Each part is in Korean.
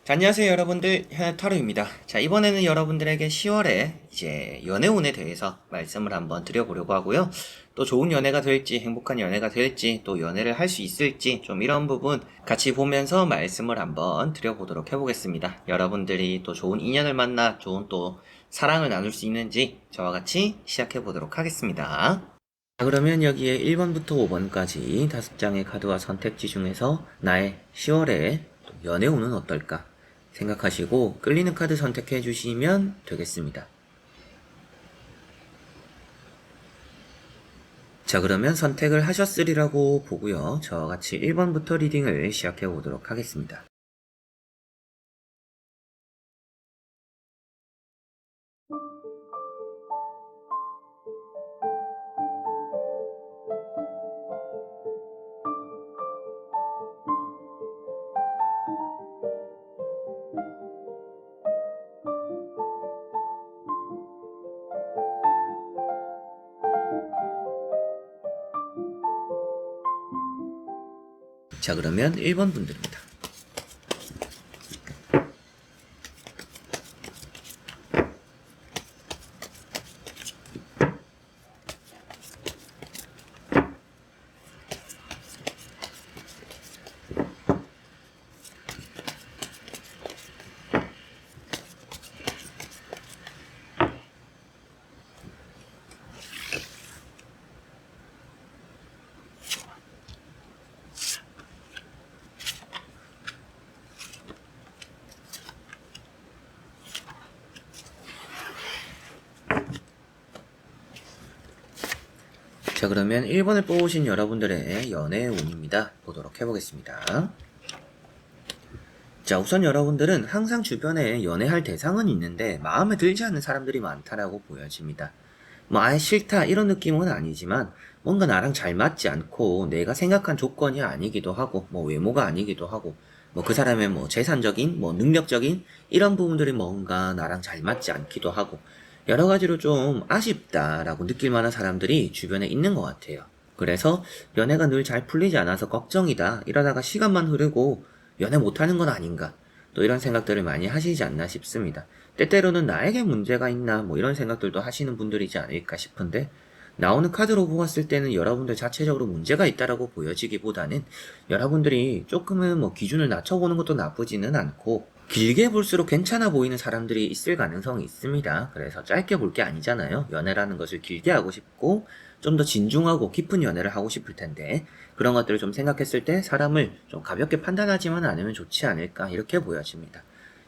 자, 안녕하세요 여러분들, 현타로입니다. 자, 이번에는 여러분들에게 10월에 이제 연애운에 대해서 말씀을 한번 드려보려고 하고요. 또 좋은 연애가 될지 행복한 연애가 될지 또 연애를 할 수 있을지 좀 이런 부분 같이 보면서 말씀을 한번 드려보도록 해보겠습니다. 여러분들이 또 좋은 인연을 만나 좋은 또 사랑을 나눌 수 있는지 저와 같이 시작해보도록 하겠습니다. 자, 그러면 여기에 1번부터 5번까지 5장의 카드와 선택지 중에서 나의 10월에 연애운은 어떨까 생각하시고 끌리는 카드 선택해 주시면 되겠습니다. 자, 그러면 선택을 하셨으리라고 보고요. 저와 같이 1번부터 리딩을 시작해 보도록 하겠습니다. 자, 그러면 1번 분들입니다. 자, 그러면 1번을 뽑으신 여러분들의 연애 운입니다. 보도록 해보겠습니다. 자, 우선 여러분들은 항상 주변에 연애할 대상은 있는데 마음에 들지 않는 사람들이 많다라고 보여집니다. 뭐 아예 싫다 이런 느낌은 아니지만 뭔가 나랑 잘 맞지 않고 내가 생각한 조건이 아니기도 하고 뭐 외모가 아니기도 하고 뭐 그 사람의 뭐 재산적인 뭐 능력적인 이런 부분들이 뭔가 나랑 잘 맞지 않기도 하고 여러 가지로 좀 아쉽다라고 느낄 만한 사람들이 주변에 있는 것 같아요. 그래서 연애가 늘 잘 풀리지 않아서 걱정이다 이러다가 시간만 흐르고 연애 못하는 건 아닌가 또 이런 생각들을 많이 하시지 않나 싶습니다. 때때로는 나에게 문제가 있나 뭐 이런 생각들도 하시는 분들이지 않을까 싶은데 나오는 카드로 보았을 때는 여러분들 자체적으로 문제가 있다라고 보여지기보다는 여러분들이 조금은 뭐 기준을 낮춰보는 것도 나쁘지는 않고 길게 볼수록 괜찮아 보이는 사람들이 있을 가능성이 있습니다. 그래서 짧게 볼 게 아니잖아요. 연애라는 것을 길게 하고 싶고 좀 더 진중하고 깊은 연애를 하고 싶을 텐데 그런 것들을 좀 생각했을 때 사람을 좀 가볍게 판단하지만 않으면 좋지 않을까 이렇게 보여집니다.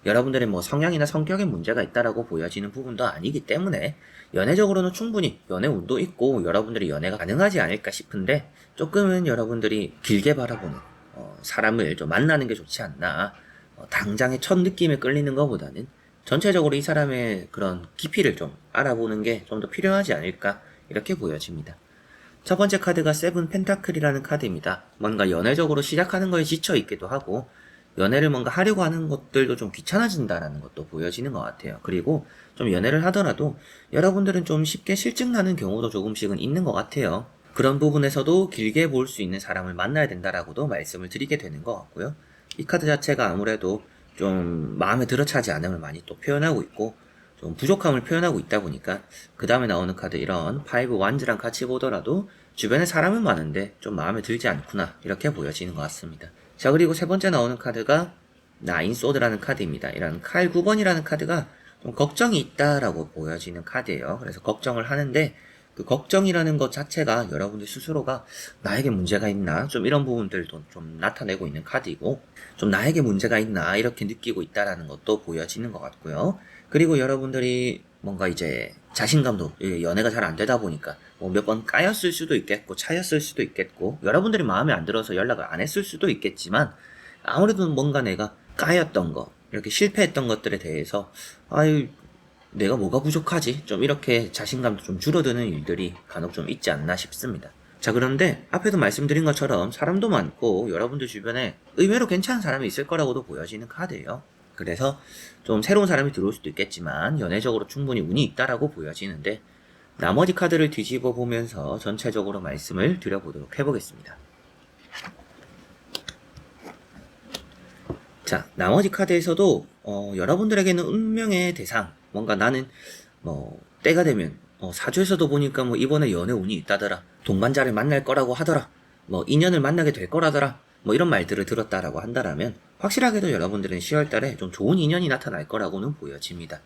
여러분들의 뭐 성향이나 성격에 문제가 있다라고 보여지는 부분도 아니기 때문에 연애적으로는 충분히 연애 운도 있고 여러분들이 연애가 가능하지 않을까 싶은데 조금은 여러분들이 길게 바라보는 사람을 좀 만나는 게 좋지 않나. 당장의 첫 느낌에 끌리는 것보다는 전체적으로 이 사람의 그런 깊이를 좀 알아보는 게 좀 더 필요하지 않을까 이렇게 보여집니다. 첫 번째 카드가 세븐 펜타클이라는 카드입니다. 뭔가 연애적으로 시작하는 거에 지쳐 있기도 하고 연애를 뭔가 하려고 하는 것들도 좀 귀찮아진다라는 것도 보여지는 것 같아요. 그리고 좀 연애를 하더라도 여러분들은 좀 쉽게 실증나는 경우도 조금씩은 있는 것 같아요. 그런 부분에서도 길게 볼 수 있는 사람을 만나야 된다라고도 말씀을 드리게 되는 것 같고요. 이 카드 자체가 아무래도 좀 마음에 들어 차지 않음을 많이 또 표현하고 있고 좀 부족함을 표현하고 있다 보니까 그 다음에 나오는 카드 이런 파이브 완즈랑 같이 보더라도 주변에 사람은 많은데 좀 마음에 들지 않구나 이렇게 보여지는 것 같습니다. 자, 그리고 세 번째 나오는 카드가 나인 소드라는 카드입니다. 이런 칼 9번이라는 카드가 좀 걱정이 있다라고 보여지는 카드예요. 그래서 걱정을 하는데 그 걱정이라는 것 자체가 여러분들 스스로가 나에게 문제가 있나 좀 이런 부분들도 좀 나타내고 있는 카드이고 좀 나에게 문제가 있나 이렇게 느끼고 있다라는 것도 보여지는 것 같고요. 그리고 여러분들이 뭔가 이제 자신감도 연애가 잘 안 되다 보니까 뭐 몇 번 까였을 수도 있겠고 차였을 수도 있겠고 여러분들이 마음에 안 들어서 연락을 안 했을 수도 있겠지만 아무래도 뭔가 내가 까였던 거 이렇게 실패했던 것들에 대해서 아유 내가 뭐가 부족하지? 좀 이렇게 자신감도 좀 줄어드는 일들이 간혹 좀 있지 않나 싶습니다. 자, 그런데 앞에도 말씀드린 것처럼 사람도 많고 여러분들 주변에 의외로 괜찮은 사람이 있을 거라고도 보여지는 카드예요. 그래서 좀 새로운 사람이 들어올 수도 있겠지만 연애적으로 충분히 운이 있다라고 보여지는데 나머지 카드를 뒤집어 보면서 전체적으로 말씀을 드려보도록 해보겠습니다. 자, 나머지 카드에서도 여러분들에게는 운명의 대상, 뭔가 나는 때가 되면 사주에서도 보니까 뭐 이번에 연애 운이 있다더라, 동반자를 만날 거라고 하더라, 뭐 인연을 만나게 될 거라더라, 뭐 이런 말들을 들었다라고 한다라면 확실하게도 여러분들은 10월달에 좀 좋은 인연이 나타날 거라고는 보여집니다.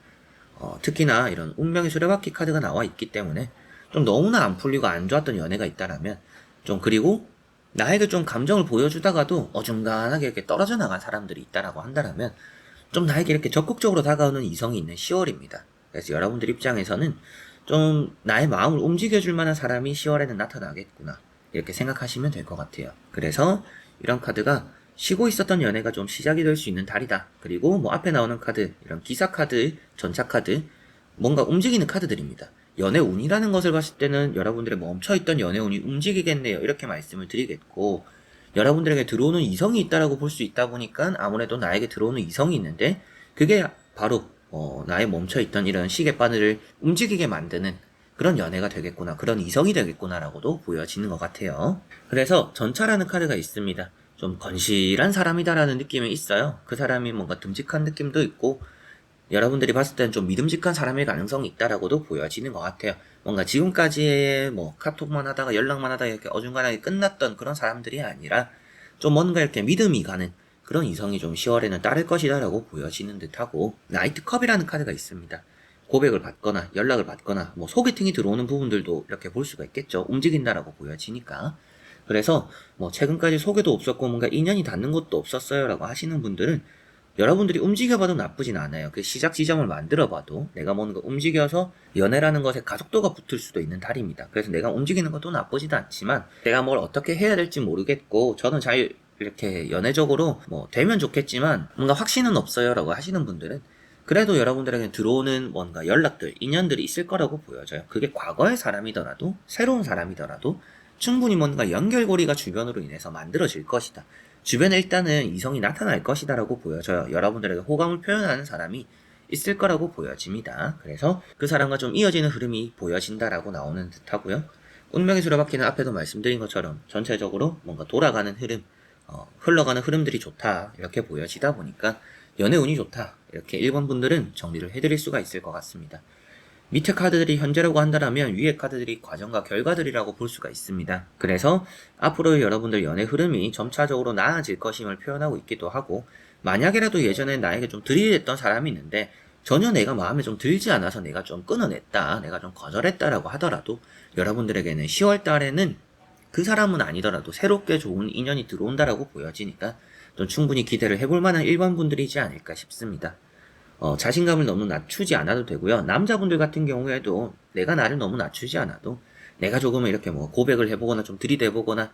특히나 이런 운명의 수레바퀴 카드가 나와 있기 때문에 좀 너무나 안 풀리고 안 좋았던 연애가 있다라면 좀, 그리고 나에게 좀 감정을 보여주다가도 어중간하게 이렇게 떨어져 나간 사람들이 있다라고 한다라면 좀 나에게 이렇게 적극적으로 다가오는 이성이 있는 10월입니다. 그래서 여러분들 입장에서는 좀 나의 마음을 움직여줄 만한 사람이 10월에는 나타나겠구나, 이렇게 생각하시면 될 것 같아요. 그래서 이런 카드가 쉬고 있었던 연애가 좀 시작이 될 수 있는 달이다. 그리고 뭐 앞에 나오는 카드, 이런 기사 카드, 전차 카드, 뭔가 움직이는 카드들입니다. 연애 운이라는 것을 봤을 때는 여러분들의 멈춰있던 연애 운이 움직이겠네요, 이렇게 말씀을 드리겠고, 여러분들에게 들어오는 이성이 있다라고 볼 수 있다 보니까 아무래도 나에게 들어오는 이성이 있는데 그게 바로 나의 멈춰있던 이런 시계바늘을 움직이게 만드는 그런 연애가 되겠구나, 그런 이성이 되겠구나라고도 보여지는 것 같아요. 그래서 전차라는 카드가 있습니다. 좀 건실한 사람이다라는 느낌이 있어요. 그 사람이 뭔가 듬직한 느낌도 있고, 여러분들이 봤을 때는 좀 믿음직한 사람일 가능성이 있다라고도 보여지는 것 같아요. 뭔가 지금까지의 뭐 카톡만 하다가 연락만 하다가 이렇게 어중간하게 끝났던 그런 사람들이 아니라 좀 뭔가 이렇게 믿음이 가는 그런 이성이 좀 10월에는 따를 것이다라고 보여지는 듯하고, 나이트컵이라는 카드가 있습니다. 고백을 받거나 연락을 받거나 뭐 소개팅이 들어오는 부분들도 이렇게 볼 수가 있겠죠. 움직인다라고 보여지니까. 그래서 뭐 최근까지 소개도 없었고 뭔가 인연이 닿는 것도 없었어요 라고 하시는 분들은 여러분들이 움직여봐도 나쁘진 않아요. 그 시작 지점을 만들어봐도 내가 뭔가 움직여서 연애라는 것에 가속도가 붙을 수도 있는 달입니다. 그래서 내가 움직이는 것도 나쁘지도 않지만 내가 뭘 어떻게 해야 될지 모르겠고 저는 잘 이렇게 연애적으로 뭐 되면 좋겠지만 뭔가 확신은 없어요 라고 하시는 분들은 그래도 여러분들에게 들어오는 뭔가 연락들, 인연들이 있을 거라고 보여져요. 그게 과거의 사람이더라도 새로운 사람이더라도 충분히 뭔가 연결고리가 주변으로 인해서 만들어질 것이다. 주변에 일단은 이성이 나타날 것이다 라고 보여져요. 여러분들에게 호감을 표현하는 사람이 있을 거라고 보여집니다. 그래서 그 사람과 좀 이어지는 흐름이 보여진다라고 나오는 듯하고요. 운명의 수레바퀴는 앞에도 말씀드린 것처럼 전체적으로 뭔가 돌아가는 흐름, 흘러가는 흐름들이 좋다 이렇게 보여지다 보니까 연애 운이 좋다 이렇게 1번 분들은 정리를 해드릴 수가 있을 것 같습니다. 밑에 카드들이 현재라고 한다면 위에 카드들이 과정과 결과들이라고 볼 수가 있습니다. 그래서 앞으로 여러분들 연애 흐름이 점차적으로 나아질 것임을 표현하고 있기도 하고, 만약이라도 예전에 나에게 좀 들이댔던 사람이 있는데 전혀 내가 마음에 좀 들지 않아서 내가 좀 끊어냈다, 내가 좀 거절했다라고 하더라도 여러분들에게는 10월 달에는 그 사람은 아니더라도 새롭게 좋은 인연이 들어온다라고 보여지니까 좀 충분히 기대를 해볼 만한 1번 분들이지 않을까 싶습니다. 자신감을 너무 낮추지 않아도 되고요. 남자분들 같은 경우에도 내가 나를 너무 낮추지 않아도 내가 조금 이렇게 뭐 고백을 해보거나 좀 들이대보거나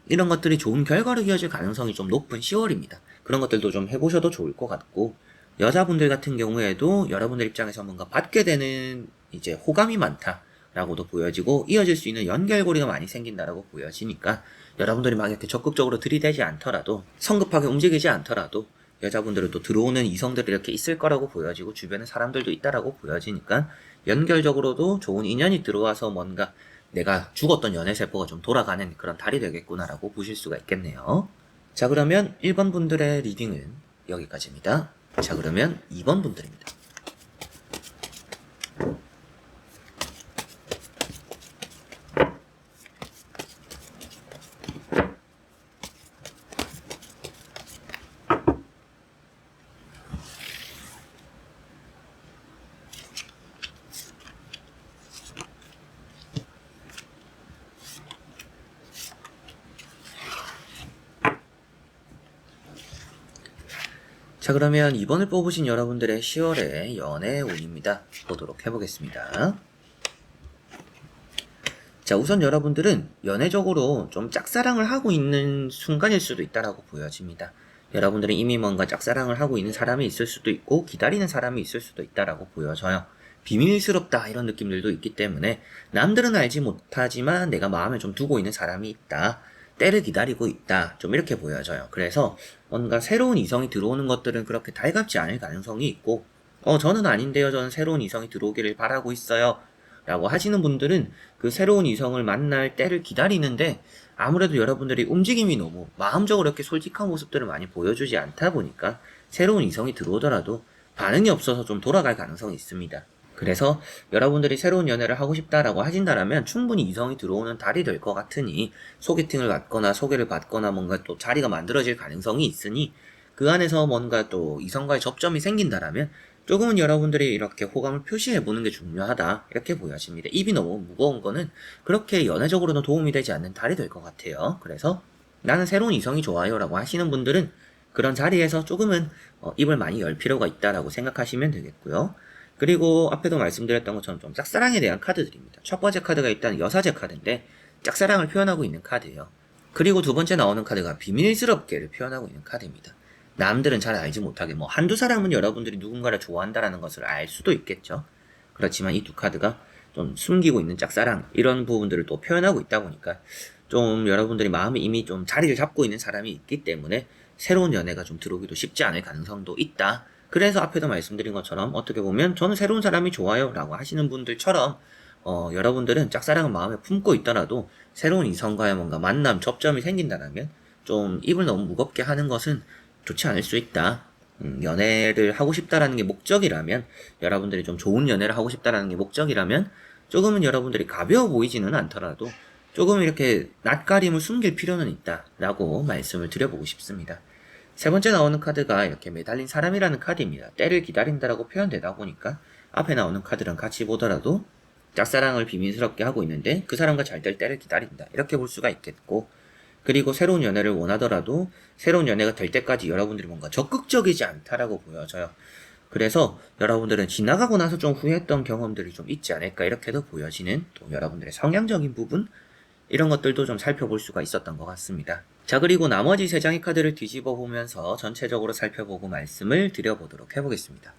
이런 것들이 좋은 결과로 이어질 가능성이 좀 높은 10월입니다. 그런 것들도 좀 해보셔도 좋을 것 같고, 여자분들 같은 경우에도 여러분들 입장에서 뭔가 받게 되는 이제 호감이 많다라고도 보여지고 이어질 수 있는 연결고리가 많이 생긴다라고 보여지니까 여러분들이 막 이렇게 적극적으로 들이대지 않더라도 성급하게 움직이지 않더라도 여자분들은 또 들어오는 이성들이 이렇게 있을 거라고 보여지고 주변에 사람들도 있다라고 보여지니까 연결적으로도 좋은 인연이 들어와서 뭔가 내가 죽었던 연애세포가 좀 돌아가는 그런 달이 되겠구나라고 보실 수가 있겠네요. 자, 그러면 1번 분들의 리딩은 여기까지입니다. 자, 그러면 2번 분들입니다. 자, 그러면 2번을 뽑으신 여러분들의 10월의 연애 운입니다. 보도록 해보겠습니다. 자, 우선 여러분들은 연애적으로 좀 짝사랑을 하고 있는 순간일 수도 있다라고 보여집니다. 여러분들은 이미 뭔가 짝사랑을 하고 있는 사람이 있을 수도 있고 기다리는 사람이 있을 수도 있다라고 보여져요. 비밀스럽다 이런 느낌들도 있기 때문에 남들은 알지 못하지만 내가 마음에 좀 두고 있는 사람이 있다, 때를 기다리고 있다, 좀 이렇게 보여져요. 그래서 뭔가 새로운 이성이 들어오는 것들은 그렇게 달갑지 않을 가능성이 있고, 저는 아닌데요, 저는 새로운 이성이 들어오기를 바라고 있어요 라고 하시는 분들은 그 새로운 이성을 만날 때를 기다리는데 아무래도 여러분들이 움직임이 너무 마음적으로 이렇게 솔직한 모습들을 많이 보여주지 않다 보니까 새로운 이성이 들어오더라도 반응이 없어서 좀 돌아갈 가능성이 있습니다. 그래서 여러분들이 새로운 연애를 하고 싶다라고 하신다라면 충분히 이성이 들어오는 달이 될 것 같으니 소개팅을 받거나 소개를 받거나 뭔가 또 자리가 만들어질 가능성이 있으니 그 안에서 뭔가 또 이성과의 접점이 생긴다라면 조금은 여러분들이 이렇게 호감을 표시해보는 게 중요하다 이렇게 보여집니다. 입이 너무 무거운 거는 그렇게 연애적으로는 도움이 되지 않는 달이 될 것 같아요. 그래서 나는 새로운 이성이 좋아요 라고 하시는 분들은 그런 자리에서 조금은 입을 많이 열 필요가 있다라고 생각하시면 되겠고요. 그리고 앞에도 말씀드렸던 것처럼 좀 짝사랑에 대한 카드들입니다. 첫 번째 카드가 일단 여사제 카드인데 짝사랑을 표현하고 있는 카드예요. 그리고 두 번째 나오는 카드가 비밀스럽게를 표현하고 있는 카드입니다. 남들은 잘 알지 못하게 뭐 한두 사람은 여러분들이 누군가를 좋아한다라는 것을 알 수도 있겠죠. 그렇지만 이 두 카드가 좀 숨기고 있는 짝사랑 이런 부분들을 또 표현하고 있다 보니까 좀 여러분들이 마음에 이미 좀 자리를 잡고 있는 사람이 있기 때문에 새로운 연애가 좀 들어오기도 쉽지 않을 가능성도 있다. 그래서 앞에도 말씀드린 것처럼 어떻게 보면 저는 새로운 사람이 좋아요 라고 하시는 분들처럼 여러분들은 짝사랑은 마음에 품고 있더라도 새로운 이성과의 뭔가 만남, 접점이 생긴다면 좀 입을 너무 무겁게 하는 것은 좋지 않을 수 있다. 연애를 하고 싶다라는 게 목적이라면 여러분들이 좀 좋은 연애를 하고 싶다라는 게 목적이라면 조금은 여러분들이 가벼워 보이지는 않더라도 조금 이렇게 낯가림을 숨길 필요는 있다라고 말씀을 드려보고 싶습니다. 세 번째 나오는 카드가 이렇게 매달린 사람이라는 카드입니다. 때를 기다린다라고 표현되다 보니까 앞에 나오는 카드랑 같이 보더라도 짝사랑을 비밀스럽게 하고 있는데 그 사람과 잘 될 때를 기다린다 이렇게 볼 수가 있겠고, 그리고 새로운 연애를 원하더라도 새로운 연애가 될 때까지 여러분들이 뭔가 적극적이지 않다라고 보여져요. 그래서 여러분들은 지나가고 나서 좀 후회했던 경험들이 좀 있지 않을까 이렇게도 보여지는 또 여러분들의 성향적인 부분 이런 것들도 좀 살펴볼 수가 있었던 것 같습니다. 자, 그리고 나머지 세 장의 카드를 뒤집어 보면서 전체적으로 살펴보고 말씀을 드려보도록 해보겠습니다.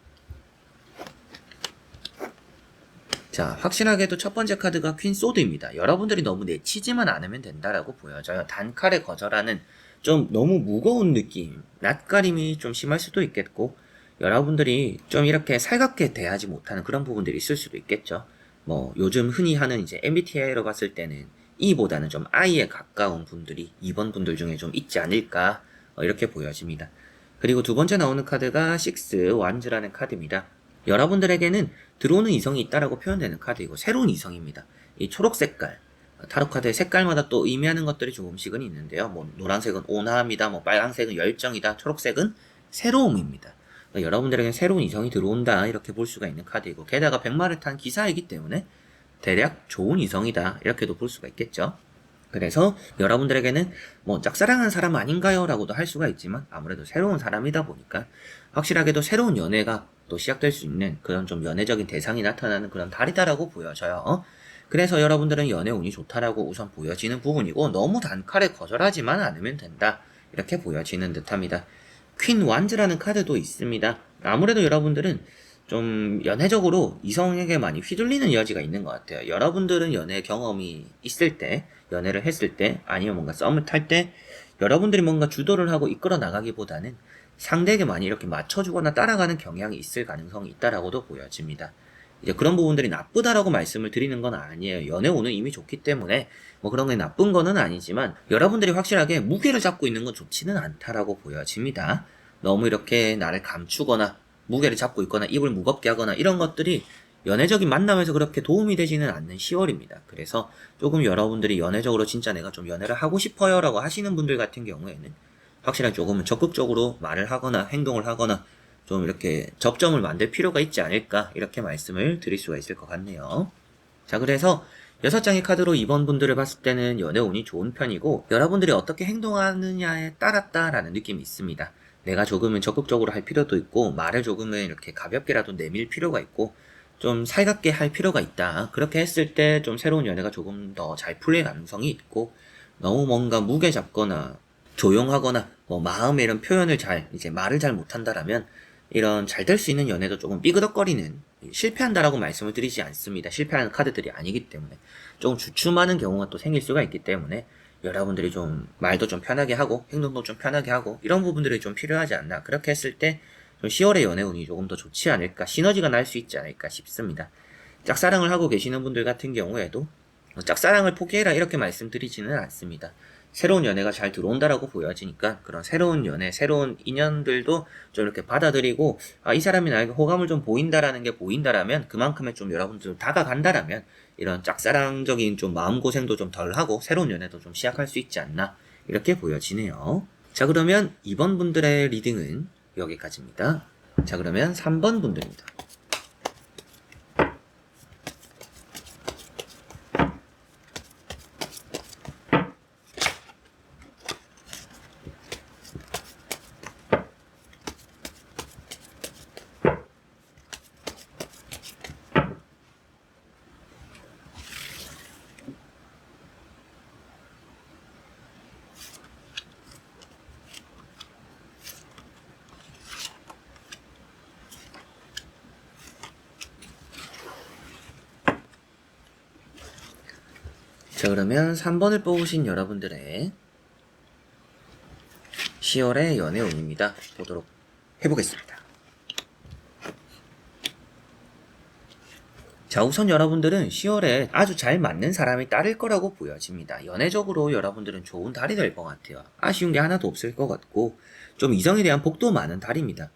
자, 확실하게도 첫 번째 카드가 퀸 소드입니다. 여러분들이 너무 내치지만 않으면 된다라고 보여져요. 단칼에 거절하는 좀 너무 무거운 느낌, 낯가림이 좀 심할 수도 있겠고 여러분들이 좀 이렇게 살갑게 대하지 못하는 그런 부분들이 있을 수도 있겠죠. 뭐 요즘 흔히 하는 이제 MBTI로 봤을 때는 E보다는 좀 I에 가까운 분들이 2번 분들 중에 좀 있지 않을까 이렇게 보여집니다. 그리고 두 번째 나오는 카드가 6 완즈라는 카드입니다. 여러분들에게는 들어오는 이성이 있다라고 표현되는 카드이고 새로운 이성입니다. 이 초록 색깔, 타로 카드의 색깔마다 또 의미하는 것들이 조금씩은 있는데요. 뭐 노란색은 온화함이다, 뭐 빨간색은 열정이다, 초록색은 새로움입니다. 그러니까 여러분들에게는 새로운 이성이 들어온다 이렇게 볼 수가 있는 카드이고 게다가 백마를 탄 기사이기 때문에 대략 좋은 이성이다 이렇게도 볼 수가 있겠죠. 그래서 여러분들에게는 뭐 짝사랑하는 사람 아닌가요? 라고도 할 수가 있지만 아무래도 새로운 사람이다 보니까 확실하게도 새로운 연애가 또 시작될 수 있는 그런 좀 연애적인 대상이 나타나는 그런 달이다라고 보여져요. 그래서 여러분들은 연애 운이 좋다라고 우선 보여지는 부분이고 너무 단칼에 거절하지만 않으면 된다 이렇게 보여지는 듯합니다. 퀸 완즈라는 카드도 있습니다. 아무래도 여러분들은 좀 연애적으로 이성에게 많이 휘둘리는 여지가 있는 것 같아요. 여러분들은 연애 경험이 있을 때, 연애를 했을 때, 아니면 뭔가 썸을 탈 때, 여러분들이 뭔가 주도를 하고 이끌어 나가기보다는 상대에게 많이 이렇게 맞춰주거나 따라가는 경향이 있을 가능성이 있다라고도 보여집니다. 이제 그런 부분들이 나쁘다라고 말씀을 드리는 건 아니에요. 연애 운은 이미 좋기 때문에 뭐 그런 게 나쁜 거는 아니지만 여러분들이 확실하게 무게를 잡고 있는 건 좋지는 않다라고 보여집니다. 너무 이렇게 나를 감추거나 무게를 잡고 있거나 입을 무겁게 하거나 이런 것들이 연애적인 만남에서 그렇게 도움이 되지는 않는 10월입니다. 그래서 조금 여러분들이 연애적으로 진짜 내가 좀 연애를 하고 싶어요 라고 하시는 분들 같은 경우에는 확실하게 조금은 적극적으로 말을 하거나 행동을 하거나 좀 이렇게 접점을 만들 필요가 있지 않을까 이렇게 말씀을 드릴 수가 있을 것 같네요. 자, 그래서 6장의 카드로 이번 분들을 봤을 때는 연애 운이 좋은 편이고 여러분들이 어떻게 행동하느냐에 따랐다라는 느낌이 있습니다. 내가 조금은 적극적으로 할 필요도 있고 말을 조금은 이렇게 가볍게라도 내밀 필요가 있고 좀 살갑게 할 필요가 있다. 그렇게 했을 때 좀 새로운 연애가 조금 더 잘 풀릴 가능성이 있고 너무 뭔가 무게 잡거나 조용하거나 뭐 마음에 이런 표현을 이제 말을 잘 못한다라면 이런 잘 될 수 있는 연애도 조금 삐그덕거리는 실패한다라고 말씀을 드리지 않습니다. 실패하는 카드들이 아니기 때문에 조금 주춤하는 경우가 또 생길 수가 있기 때문에 여러분들이 좀 말도 좀 편하게 하고 행동도 좀 편하게 하고 이런 부분들이 좀 필요하지 않나. 그렇게 했을 때 좀 10월의 연애 운이 조금 더 좋지 않을까, 시너지가 날 수 있지 않을까 싶습니다. 짝사랑을 하고 계시는 분들 같은 경우에도 짝사랑을 포기해라 이렇게 말씀드리지는 않습니다. 새로운 연애가 잘 들어온다라고 보여지니까 그런 새로운 연애, 새로운 인연들도 좀 이렇게 받아들이고, 이 사람이 나에게 호감을 좀 보인다라는 게 보인다라면 그만큼의 좀 여러분들 다가간다라면 이런 짝사랑적인 좀 마음고생도 좀 덜하고 새로운 연애도 좀 시작할 수 있지 않나 이렇게 보여지네요. 자, 그러면 2번 분들의 리딩은 여기까지입니다. 자, 그러면 3번 분들입니다. 자, 그러면 3번을 뽑으신 여러분들의 10월의 연애운입니다. 보도록 해보겠습니다. 자, 우선 여러분들은 10월에 아주 잘 맞는 사람이 따를 거라고 보여집니다. 연애적으로 여러분들은 좋은 달이 될 것 같아요. 아쉬운 게 하나도 없을 것 같고, 좀 이성에 대한 복도 많은 달입니다.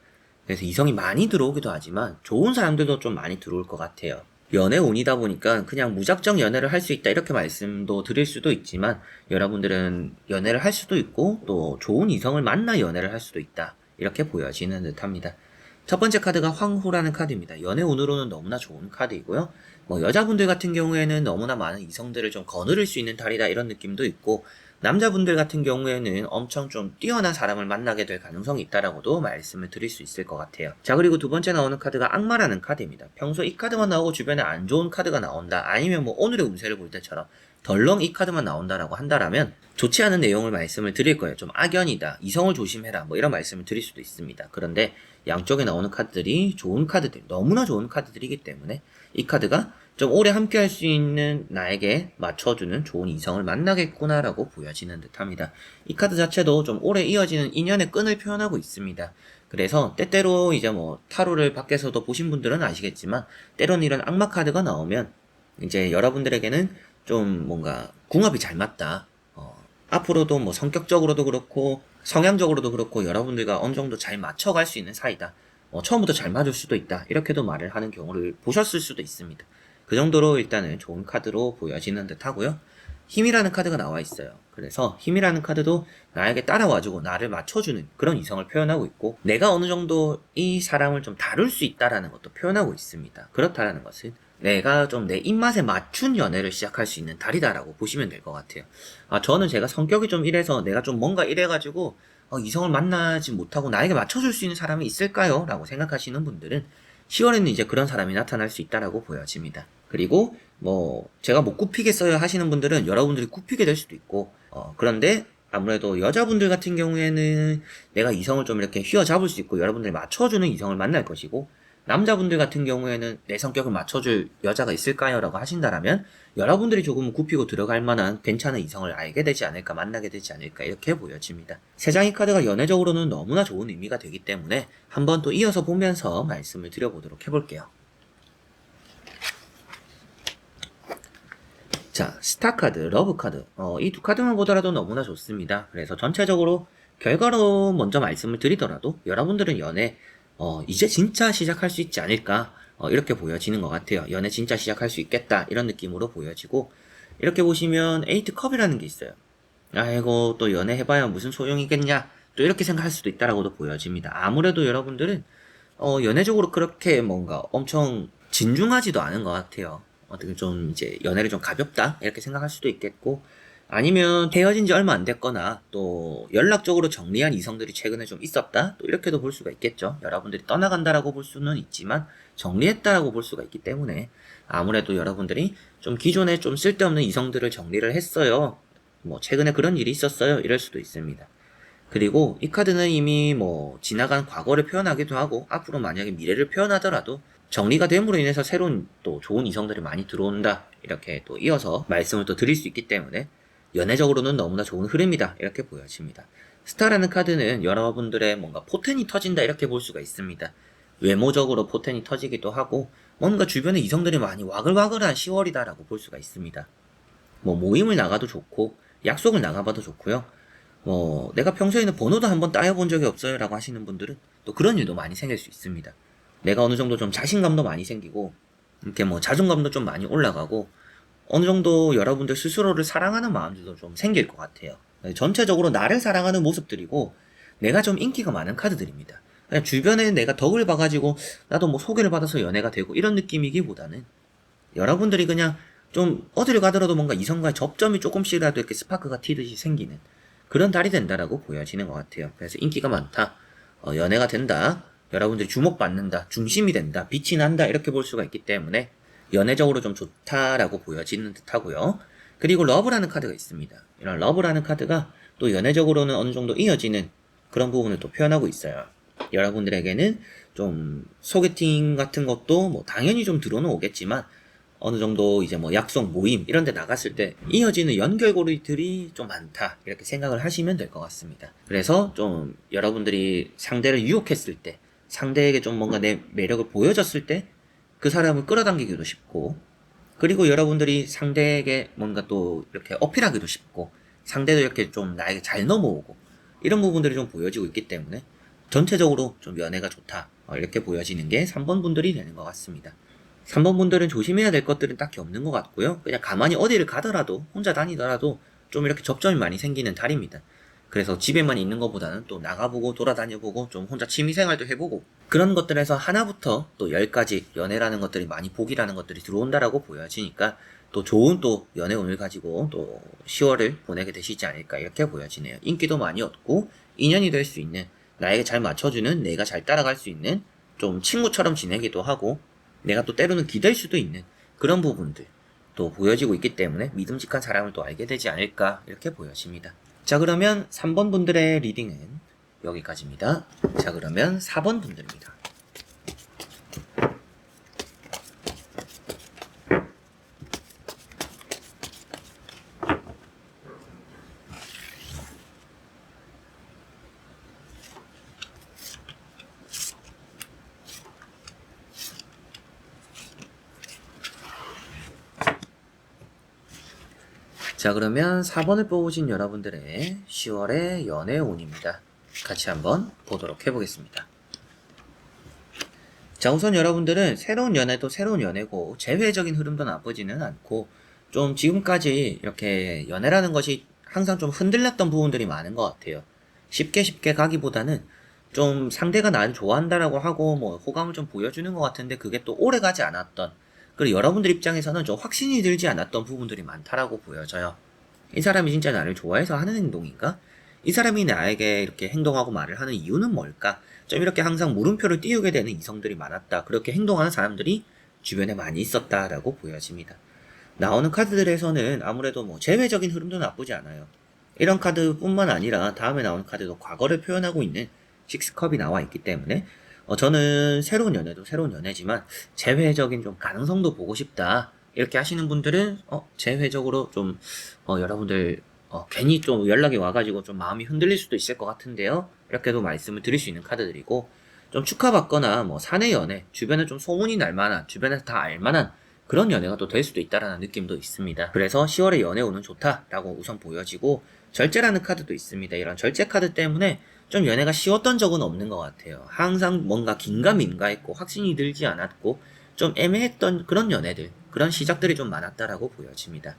그래서 이성이 많이 들어오기도 하지만 좋은 사람들도 좀 많이 들어올 것 같아요. 연애운이다 보니까 그냥 무작정 연애를 할 수 있다 이렇게 말씀도 드릴 수도 있지만, 여러분들은 연애를 할 수도 있고 또 좋은 이성을 만나 연애를 할 수도 있다 이렇게 보여지는 듯합니다. 첫 번째 카드가 황후라는 카드입니다. 연애운으로는 너무나 좋은 카드이고요. 여자분들 같은 경우에는 너무나 많은 이성들을 좀 거느릴 수 있는 달이다 이런 느낌도 있고, 남자분들 같은 경우에는 엄청 좀 뛰어난 사람을 만나게 될 가능성이 있다라고도 말씀을 드릴 수 있을 것 같아요. 자, 그리고 두 번째 나오는 카드가 악마라는 카드입니다. 평소 이 카드만 나오고 주변에 안 좋은 카드가 나온다, 아니면 오늘의 운세를 볼 때처럼 덜렁 이 카드만 나온다라고 한다라면 좋지 않은 내용을 말씀을 드릴 거예요. 좀 악연이다, 이성을 조심해라, 이런 말씀을 드릴 수도 있습니다. 그런데 양쪽에 나오는 카드들이 좋은 카드들, 너무나 좋은 카드들이기 때문에 이 카드가 좀 오래 함께 할 수 있는, 나에게 맞춰주는 좋은 이성을 만나겠구나라고 보여지는 듯합니다. 이 카드 자체도 좀 오래 이어지는 인연의 끈을 표현하고 있습니다. 그래서 때때로 이제 타로를 밖에서도 보신 분들은 아시겠지만, 때로는 이런 악마 카드가 나오면 이제 여러분들에게는 좀 뭔가 궁합이 잘 맞다, 앞으로도 성격적으로도 그렇고 성향적으로도 그렇고 여러분들과 어느 정도 잘 맞춰갈 수 있는 사이다, 처음부터 잘 맞을 수도 있다, 이렇게도 말을 하는 경우를 보셨을 수도 있습니다. 그 정도로 일단은 좋은 카드로 보여지는 듯 하고요. 힘이라는 카드가 나와 있어요. 그래서 힘이라는 카드도 나에게 따라와주고 나를 맞춰주는 그런 이성을 표현하고 있고, 내가 어느 정도 이 사람을 좀 다룰 수 있다라는 것도 표현하고 있습니다. 그렇다라는 것은 내가 좀 내 입맛에 맞춘 연애를 시작할 수 있는 달이다라고 보시면 될 것 같아요. 저는 제가 성격이 좀 이래서 내가 좀 뭔가 이래가지고 이성을 만나지 못하고 나에게 맞춰줄 수 있는 사람이 있을까요? 라고 생각하시는 분들은 10월에는 이제 그런 사람이 나타날 수 있다라고 보여집니다. 그리고 제가 못 굽히겠어요 하시는 분들은 여러분들이 굽히게 될 수도 있고, 그런데 아무래도 여자분들 같은 경우에는 내가 이성을 좀 이렇게 휘어잡을 수 있고 여러분들이 맞춰주는 이성을 만날 것이고, 남자분들 같은 경우에는 내 성격을 맞춰줄 여자가 있을까요? 라고 하신다라면 여러분들이 조금 굽히고 들어갈 만한 괜찮은 이성을 알게 되지 않을까, 만나게 되지 않을까, 이렇게 보여집니다. 세 장의 카드가 연애적으로는 너무나 좋은 의미가 되기 때문에 한번 또 이어서 보면서 말씀을 드려보도록 해볼게요. 자, 스타 카드, 러브 카드, 이 두 카드만 보더라도 너무나 좋습니다. 그래서 전체적으로 결과로 먼저 말씀을 드리더라도 여러분들은 연애 이제 진짜 시작할 수 있지 않을까, 이렇게 보여지는 것 같아요. 연애 진짜 시작할 수 있겠다 이런 느낌으로 보여지고, 이렇게 보시면 에이트 컵이라는 게 있어요. 아이고 또 연애 해봐야 무슨 소용이겠냐, 또 이렇게 생각할 수도 있다라고도 보여집니다. 아무래도 여러분들은 연애적으로 그렇게 뭔가 엄청 진중하지도 않은 것 같아요. 어떻게 좀 이제 연애를 좀 가볍다 이렇게 생각할 수도 있겠고, 아니면 헤어진 지 얼마 안 됐거나 또 연락적으로 정리한 이성들이 최근에 좀 있었다, 또 이렇게도 볼 수가 있겠죠. 여러분들이 떠나간다라고 볼 수는 있지만 정리했다라고 볼 수가 있기 때문에 아무래도 여러분들이 좀 기존에 좀 쓸데없는 이성들을 정리를 했어요, 최근에 그런 일이 있었어요, 이럴 수도 있습니다. 그리고 이 카드는 이미 지나간 과거를 표현하기도 하고, 앞으로 만약에 미래를 표현하더라도 정리가 됨으로 인해서 새로운 또 좋은 이성들이 많이 들어온다, 이렇게 또 이어서 말씀을 또 드릴 수 있기 때문에 연애적으로는 너무나 좋은 흐름이다, 이렇게 보여집니다. 스타라는 카드는 여러분들의 뭔가 포텐이 터진다, 이렇게 볼 수가 있습니다. 외모적으로 포텐이 터지기도 하고 뭔가 주변에 이성들이 많이 와글와글한 10월이다라고 볼 수가 있습니다. 뭐 모임을 나가도 좋고 약속을 나가봐도 좋고요. 뭐 내가 평소에는 번호도 한번 따여본 적이 없어요 라고 하시는 분들은 또 그런 일도 많이 생길 수 있습니다. 내가 어느 정도 좀 자신감도 많이 생기고 이렇게 뭐 자존감도 좀 많이 올라가고 어느 정도 여러분들 스스로를 사랑하는 마음들도 좀 생길 것 같아요. 전체적으로 나를 사랑하는 모습들이고 내가 좀 인기가 많은 카드들입니다. 그냥 주변에 내가 덕을 봐가지고 나도 뭐 소개를 받아서 연애가 되고 이런 느낌이기보다는 여러분들이 그냥 좀 어디를 가더라도 뭔가 이성과의 접점이 조금씩이라도 이렇게 스파크가 튀듯이 생기는 그런 달이 된다라고 보여지는 것 같아요. 그래서 인기가 많다, 연애가 된다, 여러분들이 주목받는다, 중심이 된다, 빛이 난다 이렇게 볼 수가 있기 때문에 연애적으로 좀 좋다라고 보여지는 듯 하고요. 그리고 러브라는 카드가 있습니다. 이런 러브라는 카드가 또 연애적으로는 어느 정도 이어지는 그런 부분을 또 표현하고 있어요. 여러분들에게는 좀 소개팅 같은 것도 뭐 당연히 좀 들어는 오겠지만 어느 정도 이제 뭐 약속 모임 이런 데 나갔을 때 이어지는 연결고리들이 좀 많다 이렇게 생각을 하시면 될 것 같습니다. 그래서 좀 여러분들이 상대를 유혹했을 때 상대에게 좀 뭔가 내 매력을 보여줬을 때 그 사람을 끌어당기기도 쉽고 그리고 여러분들이 상대에게 뭔가 또 이렇게 어필하기도 쉽고 상대도 이렇게 좀 나에게 잘 넘어오고 이런 부분들이 좀 보여지고 있기 때문에 전체적으로 좀 연애가 좋다 이렇게 보여지는 게 3번 분들이 되는 것 같습니다. 3번 분들은 조심해야 될 것들은 딱히 없는 것 같고요. 그냥 가만히 어디를 가더라도 혼자 다니더라도 좀 이렇게 접점이 많이 생기는 달입니다. 그래서 집에만 있는 것보다는 또 나가보고 돌아다녀보고 좀 혼자 취미생활도 해보고 그런 것들에서 하나부터 또 10까지 연애라는 것들이 많이 복이라는 것들이 들어온다라고 보여지니까 또 좋은 또 연애운을 가지고 또 10월을 보내게 되시지 않을까 이렇게 보여지네요. 인기도 많이 얻고 인연이 될 수 있는 나에게 잘 맞춰주는 내가 잘 따라갈 수 있는 좀 친구처럼 지내기도 하고 내가 또 때로는 기댈 수도 있는 그런 부분들 또 보여지고 있기 때문에 믿음직한 사람을 또 알게 되지 않을까 이렇게 보여집니다. 자 그러면 3번 분들의 리딩은 여기까지입니다. 자 그러면 4번 분들입니다. 자 그러면 4번을 뽑으신 여러분들의 10월의 연애운입니다. 같이 한번 보도록 해보겠습니다. 자 우선 여러분들은 새로운 연애도 새로운 연애고 재회적인 흐름도 나쁘지는 않고 좀 지금까지 이렇게 연애라는 것이 항상 좀 흔들렸던 부분들이 많은 것 같아요. 쉽게 가기보다는 좀 상대가 나를 좋아한다라고 하고 뭐 호감을 좀 보여주는 것 같은데 그게 또 오래가지 않았던 그리고 여러분들 입장에서는 좀 확신이 들지 않았던 부분들이 많다라고 보여져요. 이 사람이 진짜 나를 좋아해서 하는 행동인가? 이 사람이 나에게 이렇게 행동하고 말을 하는 이유는 뭘까? 좀 이렇게 항상 물음표를 띄우게 되는 이성들이 많았다. 그렇게 행동하는 사람들이 주변에 많이 있었다라고 보여집니다. 나오는 카드들에서는 아무래도 뭐 재회적인 흐름도 나쁘지 않아요. 이런 카드뿐만 아니라 다음에 나오는 카드도 과거를 표현하고 있는 식스컵이 나와 있기 때문에 저는 새로운 연애도 새로운 연애지만 재회적인 좀 가능성도 보고 싶다. 이렇게 하시는 분들은 재회적으로 좀 여러분들 괜히 좀 연락이 와가지고 좀 마음이 흔들릴 수도 있을 것 같은데요. 이렇게도 말씀을 드릴 수 있는 카드들이고 좀 축하받거나 뭐 사내 연애, 주변에 좀 소문이 날 만한, 주변에서 다 알만한 그런 연애가 또 될 수도 있다라는 느낌도 있습니다. 그래서 10월에 연애운은 좋다라고 우선 보여지고 절제라는 카드도 있습니다. 이런 절제 카드 때문에 좀 연애가 쉬웠던 적은 없는 것 같아요. 항상 뭔가 긴가민가했고 확신이 들지 않았고 좀 애매했던 그런 연애들, 그런 시작들이 좀 많았다라고 보여집니다.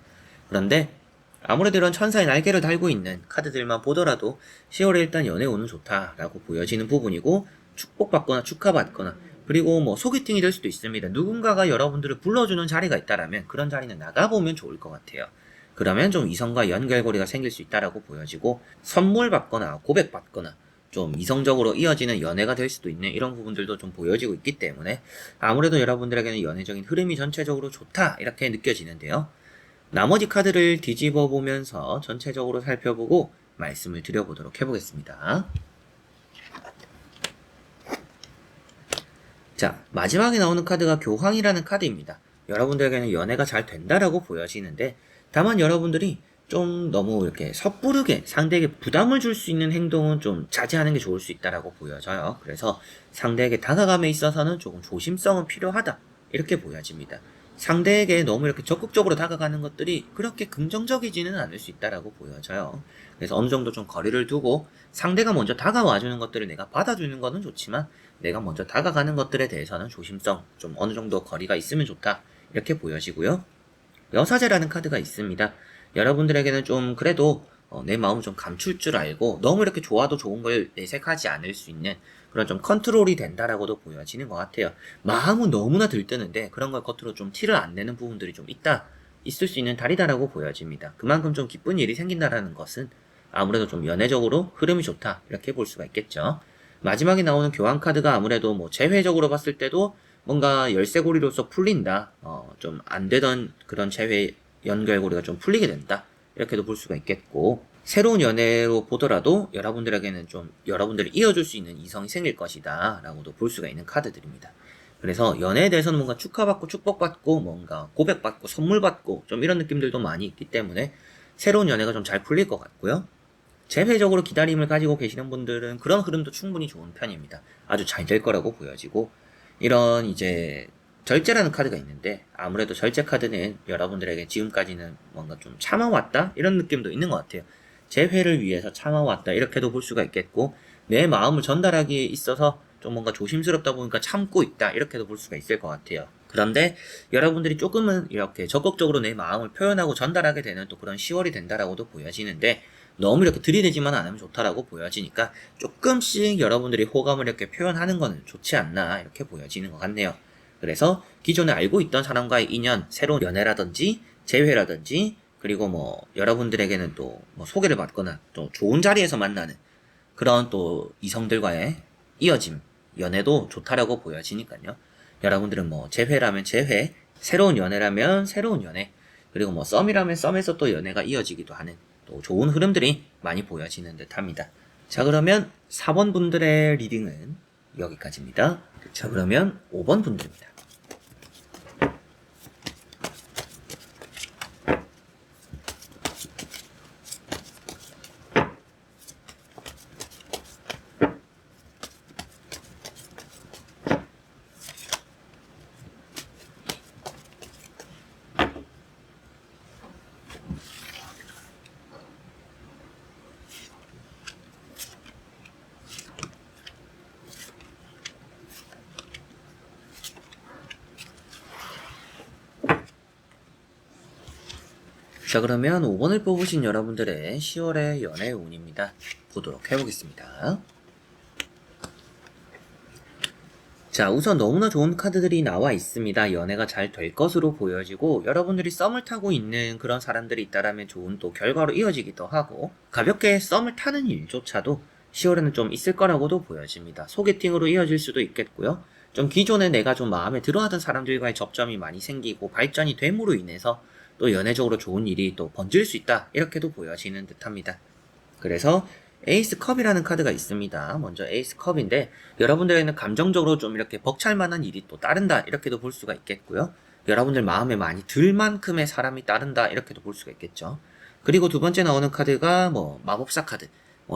그런데 아무래도 이런 천사의 날개를 달고 있는 카드들만 보더라도 10월에 일단 연애운은 좋다라고 보여지는 부분이고 축복받거나 축하받거나 그리고 뭐 소개팅이 될 수도 있습니다. 누군가가 여러분들을 불러주는 자리가 있다라면 그런 자리는 나가보면 좋을 것 같아요. 그러면 좀 이성과 연결고리가 생길 수 있다라고 보여지고 선물 받거나 고백 받거나 좀 이성적으로 이어지는 연애가 될 수도 있는 이런 부분들도 좀 보여지고 있기 때문에 아무래도 여러분들에게는 연애적인 흐름이 전체적으로 좋다 이렇게 느껴지는데요. 나머지 카드를 뒤집어 보면서 전체적으로 살펴보고 말씀을 드려보도록 해보겠습니다. 자, 마지막에 나오는 카드가 교황이라는 카드입니다. 여러분들에게는 연애가 잘 된다라고 보여지는데 다만 여러분들이 좀 너무 이렇게 섣부르게 상대에게 부담을 줄 수 있는 행동은 좀 자제하는 게 좋을 수 있다라고 보여져요. 그래서 상대에게 다가감에 있어서는 조금 조심성은 필요하다. 이렇게 보여집니다. 상대에게 너무 이렇게 적극적으로 다가가는 것들이 그렇게 긍정적이지는 않을 수 있다라고 보여져요. 그래서 어느 정도 좀 거리를 두고 상대가 먼저 다가와 주는 것들을 내가 받아주는 것은 좋지만 내가 먼저 다가가는 것들에 대해서는 조심성, 좀 어느 정도 거리가 있으면 좋다. 이렇게 보여지고요. 여사제라는 카드가 있습니다. 여러분들에게는 좀 그래도 내 마음을 좀 감출 줄 알고 너무 이렇게 좋아도 좋은 걸 내색하지 않을 수 있는 그런 좀 컨트롤이 된다라고도 보여지는 것 같아요. 마음은 너무나 들뜨는데 그런 걸 겉으로 좀 티를 안 내는 부분들이 좀 있을 수 있는 달이다라고 보여집니다. 그만큼 좀 기쁜 일이 생긴다라는 것은 아무래도 좀 연애적으로 흐름이 좋다 이렇게 볼 수가 있겠죠. 마지막에 나오는 교환 카드가 아무래도 뭐 재회적으로 봤을 때도 뭔가 열쇠고리로서 풀린다. 좀 안 되던 그런 재회 연결고리가 좀 풀리게 된다. 이렇게도 볼 수가 있겠고, 새로운 연애로 보더라도 여러분들에게는 좀 여러분들을 이어줄 수 있는 이성이 생길 것이다. 라고도 볼 수가 있는 카드들입니다. 그래서 연애에 대해서는 뭔가 축하받고 축복받고 뭔가 고백받고 선물받고 좀 이런 느낌들도 많이 있기 때문에 새로운 연애가 좀 잘 풀릴 것 같고요. 재회적으로 기다림을 가지고 계시는 분들은 그런 흐름도 충분히 좋은 편입니다. 아주 잘 될 거라고 보여지고, 이런 이제 절제라는 카드가 있는데 아무래도 절제 카드는 여러분들에게 지금까지는 뭔가 좀 참아왔다 이런 느낌도 있는 것 같아요. 재회를 위해서 참아왔다 이렇게도 볼 수가 있겠고, 내 마음을 전달하기에 있어서 좀 뭔가 조심스럽다 보니까 참고 있다 이렇게도 볼 수가 있을 것 같아요. 그런데 여러분들이 조금은 이렇게 적극적으로 내 마음을 표현하고 전달하게 되는 또 그런 10월이 된다라고도 보여지는데, 너무 이렇게 들이대지만 않으면 좋다라고 보여지니까 조금씩 여러분들이 호감을 이렇게 표현하는 거는 좋지 않나 이렇게 보여지는 것 같네요. 그래서 기존에 알고 있던 사람과의 인연, 새로운 연애라든지 재회라든지 그리고 뭐 여러분들에게는 또 뭐 소개를 받거나 또 좋은 자리에서 만나는 그런 또 이성들과의 이어짐, 연애도 좋다라고 보여지니까요. 여러분들은 뭐 재회라면 재회, 새로운 연애라면 새로운 연애, 그리고 뭐 썸이라면 썸에서 또 연애가 이어지기도 하는 또 좋은 흐름들이 많이 보여지는 듯 합니다. 자, 그러면 4번 분들의 리딩은 여기까지입니다. 자, 그러면 5번 분들입니다. 자, 그러면 5번을 뽑으신 여러분들의 10월의 연애 운입니다. 보도록 해보겠습니다. 자, 우선 너무나 좋은 카드들이 나와 있습니다. 연애가 잘 될 것으로 보여지고, 여러분들이 썸을 타고 있는 그런 사람들이 있다라면 좋은 또 결과로 이어지기도 하고, 가볍게 썸을 타는 일조차도 10월에는 좀 있을 거라고도 보여집니다. 소개팅으로 이어질 수도 있겠고요. 좀 기존에 내가 좀 마음에 들어하던 사람들과의 접점이 많이 생기고 발전이 됨으로 인해서 또 연애적으로 좋은 일이 또 번질 수 있다 이렇게도 보여지는 듯합니다. 그래서 에이스 컵이라는 카드가 있습니다. 먼저 에이스 컵인데 여러분들에게는 감정적으로 좀 이렇게 벅찰 만한 일이 또 따른다 이렇게도 볼 수가 있겠고요. 여러분들 마음에 많이 들 만큼의 사람이 따른다 이렇게도 볼 수가 있겠죠. 그리고 두 번째 나오는 카드가 뭐 마법사 카드.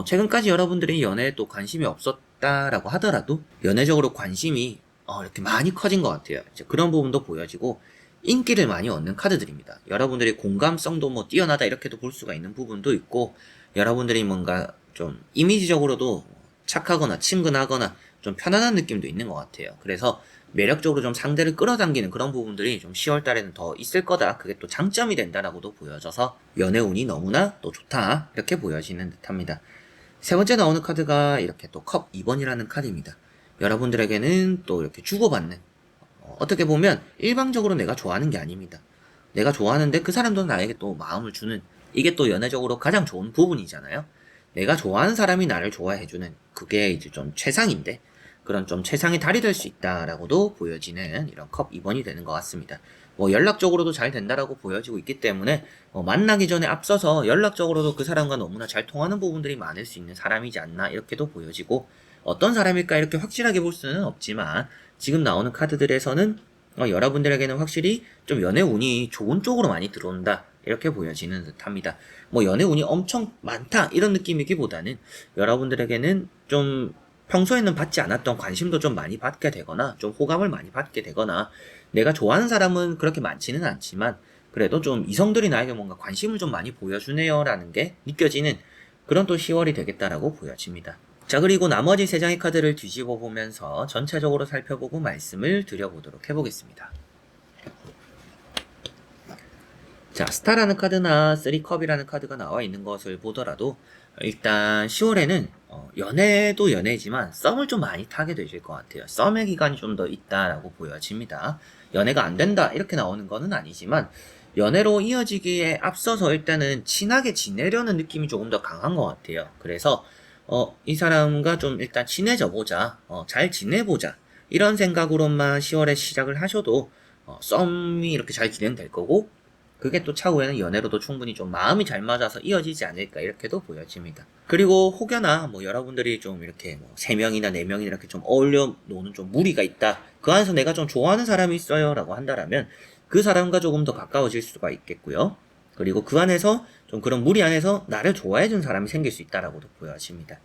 최근까지 여러분들이 연애에 또 관심이 없었다라고 하더라도 연애적으로 관심이 이렇게 많이 커진 것 같아요. 이제 그런 부분도 보여지고 인기를 많이 얻는 카드들입니다. 여러분들이 공감성도 뭐 뛰어나다 이렇게도 볼 수가 있는 부분도 있고, 여러분들이 뭔가 좀 이미지적으로도 착하거나 친근하거나 좀 편안한 느낌도 있는 것 같아요. 그래서 매력적으로 좀 상대를 끌어당기는 그런 부분들이 좀 10월 달에는 더 있을 거다. 그게 또 장점이 된다라고도 보여져서 연애운이 너무나 또 좋다. 이렇게 보여지는 듯 합니다. 세 번째 나오는 카드가 이렇게 또 컵 2번이라는 카드입니다. 여러분들에게는 또 이렇게 주고받는, 어떻게 보면 일방적으로 내가 좋아하는 게 아닙니다. 내가 좋아하는데 그 사람도 나에게 또 마음을 주는, 이게 또 연애적으로 가장 좋은 부분이잖아요. 내가 좋아하는 사람이 나를 좋아해주는, 그게 이제 좀 최상인데 그런 좀 최상의 달이 될 수 있다라고도 보여지는 이런 컵 2번이 되는 것 같습니다. 뭐 연락적으로도 잘 된다라고 보여지고 있기 때문에 만나기 전에 앞서서 연락적으로도 그 사람과 너무나 잘 통하는 부분들이 많을 수 있는 사람이지 않나 이렇게도 보여지고, 어떤 사람일까 이렇게 확실하게 볼 수는 없지만 지금 나오는 카드들에서는 여러분들에게는 확실히 좀 연애 운이 좋은 쪽으로 많이 들어온다 이렇게 보여지는 듯합니다. 뭐 연애 운이 엄청 많다 이런 느낌이기보다는 여러분들에게는 좀 평소에는 받지 않았던 관심도 좀 많이 받게 되거나 좀 호감을 많이 받게 되거나 내가 좋아하는 사람은 그렇게 많지는 않지만 그래도 좀 이성들이 나에게 뭔가 관심을 좀 많이 보여주네요 라는 게 느껴지는 그런 또 10월이 되겠다라고 보여집니다. 자, 그리고 나머지 3장의 카드를 뒤집어 보면서 전체적으로 살펴보고 말씀을 드려보도록 해보겠습니다. 자, 스타라는 카드나 3컵이라는 카드가 나와 있는 것을 보더라도 일단 10월에는 연애도 연애지만 썸을 좀 많이 타게 되실 것 같아요. 썸의 기간이 좀 더 있다라고 보여집니다. 연애가 안 된다 이렇게 나오는 거는 아니지만 연애로 이어지기에 앞서서 일단은 친하게 지내려는 느낌이 조금 더 강한 것 같아요. 그래서 이 사람과 좀 일단 친해져 보자, 잘 지내보자 이런 생각으로만 10월에 시작을 하셔도 썸이 이렇게 잘 진행될 거고 그게 또 차후에는 연애로도 충분히 좀 마음이 잘 맞아서 이어지지 않을까 이렇게도 보여집니다. 그리고 혹여나 뭐 여러분들이 좀 이렇게 뭐 3명이나 4명이나 이렇게 좀 어울려 노는 좀 무리가 있다. 그 안에서 내가 좀 좋아하는 사람이 있어요 라고 한다라면 그 사람과 조금 더 가까워질 수가 있겠고요. 그리고 그 안에서 좀 그런 무리 안에서 나를 좋아해준 사람이 생길 수 있다라고도 보여집니다.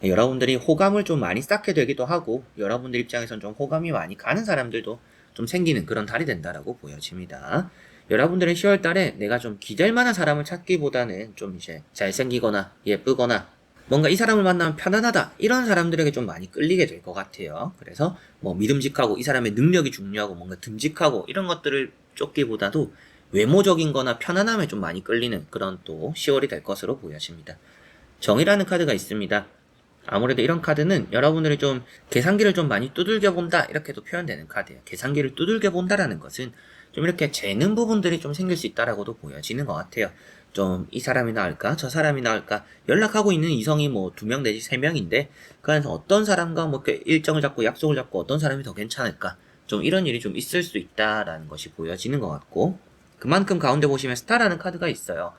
여러분들이 호감을 좀 많이 쌓게 되기도 하고 여러분들 입장에선 좀 호감이 많이 가는 사람들도 좀 생기는 그런 달이 된다라고 보여집니다. 여러분들은 10월 달에 내가 좀 기댈 만한 사람을 찾기보다는 좀 이제 잘생기거나 예쁘거나 뭔가 이 사람을 만나면 편안하다 이런 사람들에게 좀 많이 끌리게 될 것 같아요. 그래서 뭐 믿음직하고 이 사람의 능력이 중요하고 뭔가 듬직하고 이런 것들을 쫓기보다도 외모적인 거나 편안함에 좀 많이 끌리는 그런 또 10월이 될 것으로 보여집니다. 정이라는 카드가 있습니다. 아무래도 이런 카드는 여러분들이 좀 계산기를 좀 많이 두들겨 본다 이렇게도 표현되는 카드예요. 계산기를 두들겨 본다라는 것은 좀 이렇게 재는 부분들이 좀 생길 수 있다라고도 보여지는 것 같아요. 좀 이 사람이 나을까 저 사람이 나을까 연락하고 있는 이성이 뭐 2명 내지 3명인데 그 안에서 어떤 사람과 뭐 일정을 잡고 약속을 잡고 어떤 사람이 더 괜찮을까 좀 이런 일이 좀 있을 수 있다라는 것이 보여지는 것 같고 그만큼 가운데 보시면 스타라는 카드가 있어요.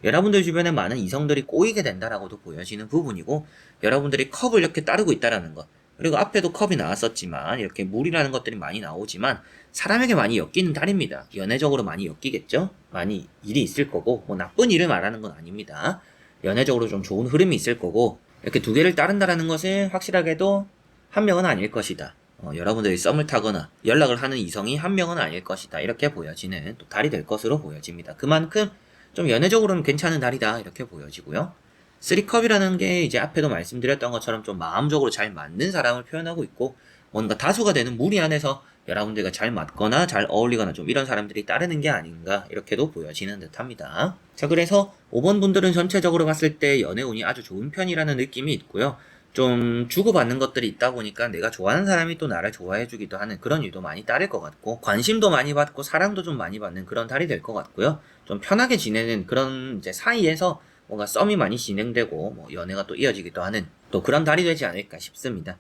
여러분들 주변에 많은 이성들이 꼬이게 된다라고도 보여지는 부분이고 여러분들이 컵을 이렇게 따르고 있다라는 것 그리고 앞에도 컵이 나왔었지만 이렇게 물이라는 것들이 많이 나오지만 사람에게 많이 엮이는 달입니다. 연애적으로 많이 엮이겠죠? 많이 일이 있을 거고 뭐 나쁜 일을 말하는 건 아닙니다. 연애적으로 좀 좋은 흐름이 있을 거고 이렇게 2개를 따른다라는 것은 확실하게도 한 명은 아닐 것이다. 여러분들이 썸을 타거나 연락을 하는 이성이 한 명은 아닐 것이다. 이렇게 보여지는 또 달이 될 것으로 보여집니다. 그만큼 좀 연애적으로는 괜찮은 달이다. 이렇게 보여지고요. 3컵이라는 게 이제 앞에도 말씀드렸던 것처럼 좀 마음적으로 잘 맞는 사람을 표현하고 있고 뭔가 다수가 되는 무리 안에서 여러분들과 잘 맞거나 잘 어울리거나 좀 이런 사람들이 따르는 게 아닌가 이렇게도 보여지는 듯 합니다. 자, 그래서 5번 분들은 전체적으로 봤을 때 연애운이 아주 좋은 편이라는 느낌이 있고요. 좀 주고받는 것들이 있다 보니까 내가 좋아하는 사람이 또 나를 좋아해주기도 하는 그런 일도 많이 따를 것 같고 관심도 많이 받고 사랑도 좀 많이 받는 그런 달이 될 것 같고요. 좀 편하게 지내는 그런 이제 사이에서 뭔가 썸이 많이 진행되고 뭐 연애가 또 이어지기도 하는 또 그런 달이 되지 않을까 싶습니다.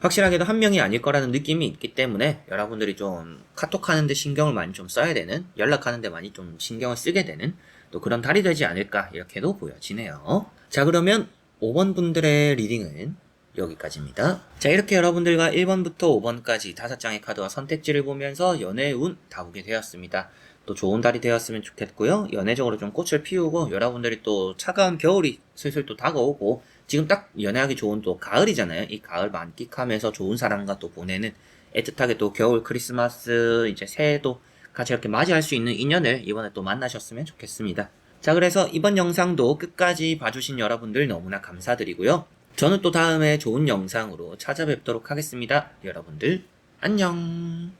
확실하게도 한 명이 아닐 거라는 느낌이 있기 때문에 여러분들이 좀 카톡하는데 신경을 많이 좀 써야 되는 연락하는데 많이 좀 신경을 쓰게 되는 또 그런 달이 되지 않을까 이렇게도 보여지네요. 자, 그러면 5번 분들의 리딩은 여기까지입니다. 자, 이렇게 여러분들과 1번부터 5번까지 5장의 카드와 선택지를 보면서 연애의 운 다 보게 되었습니다. 또 좋은 달이 되었으면 좋겠고요. 연애적으로 좀 꽃을 피우고 여러분들이 또 차가운 겨울이 슬슬 또 다가오고 지금 딱 연애하기 좋은 또 가을이잖아요. 이 가을 만끽하면서 좋은 사람과 또 보내는 애틋하게 또 겨울 크리스마스 이제 새해도 같이 이렇게 맞이할 수 있는 인연을 이번에 또 만나셨으면 좋겠습니다. 자, 그래서 이번 영상도 끝까지 봐주신 여러분들 너무나 감사드리고요. 저는 또 다음에 좋은 영상으로 찾아뵙도록 하겠습니다. 여러분들 안녕.